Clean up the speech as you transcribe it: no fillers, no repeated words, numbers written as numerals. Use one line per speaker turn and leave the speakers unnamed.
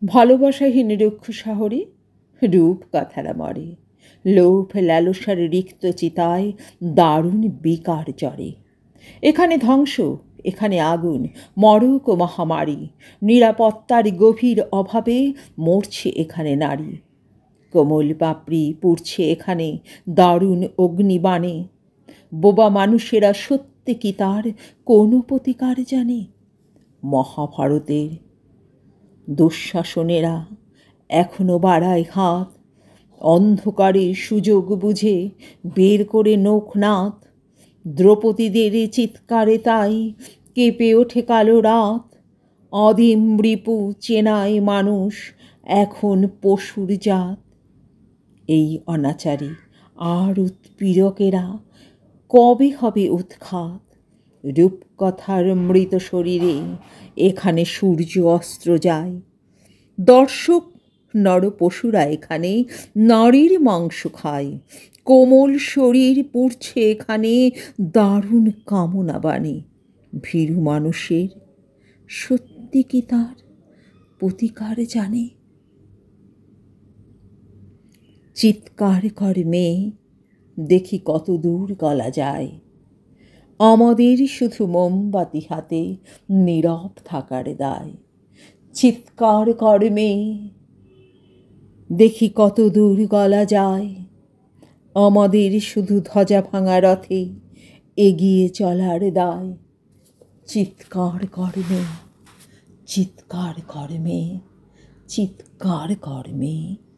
ভালোবাসাহীন রুক্ষ শহরে রূপ কথারা মরে, লোভ লালসার রিক্ত চিতায় দারুণ বিকার জ্বরে। এখানে ধ্বংস, এখানে আগুন, মরক ও মহামারী, নিরাপত্তার গভীর অভাবে মরছে এখানে নারী। কোমল পাপড়ি পুড়ছে এখানে দারুণ অগ্নিবাণে। বোবা মানুষেরা সত্যি কি তার কোনো প্রতিকার জানে? মহাভারতের দুঃশাসনেরা এখনো বাড়ায় হাত, অন্ধকারে সুযোগ বুঝে বের করে নোখনাথ। দ্রৌপদীদের চিৎকারে তাই কেঁপে ওঠে কালো রাত। অদিম রিপু চেনায় মানুষ এখন পশুর জাত। এই অনাচারী আর উৎপীড়কেরা কবে হবে উৎখাত? রূপকথার মৃত শরীরে এখানে সূর্য অস্ত্র যায়। দর্শক নরপশুরা এখানে নারীর মাংস খায়। কোমল শরীর পুড়ছে এখানে দারুণ কামনা বাণে। ভীরু মানুষের সত্যি কি তার প্রতিকার জানে? চিৎকার কর মেয়ে, দেখি কত দূর গলা যায়। আমাদের শুধু মোমবাতি হাতে নীরব থাকার দায়। চিৎকার কর মেয়ে, দেখি কত দূর গলা যায়। আমাদের শুধু ধ্বজা ভাঙা রথে এগিয়ে চলার দায়। চিৎকার কর মেয়ে, চিৎকার কর মেয়ে, চিৎকার কর মেয়ে।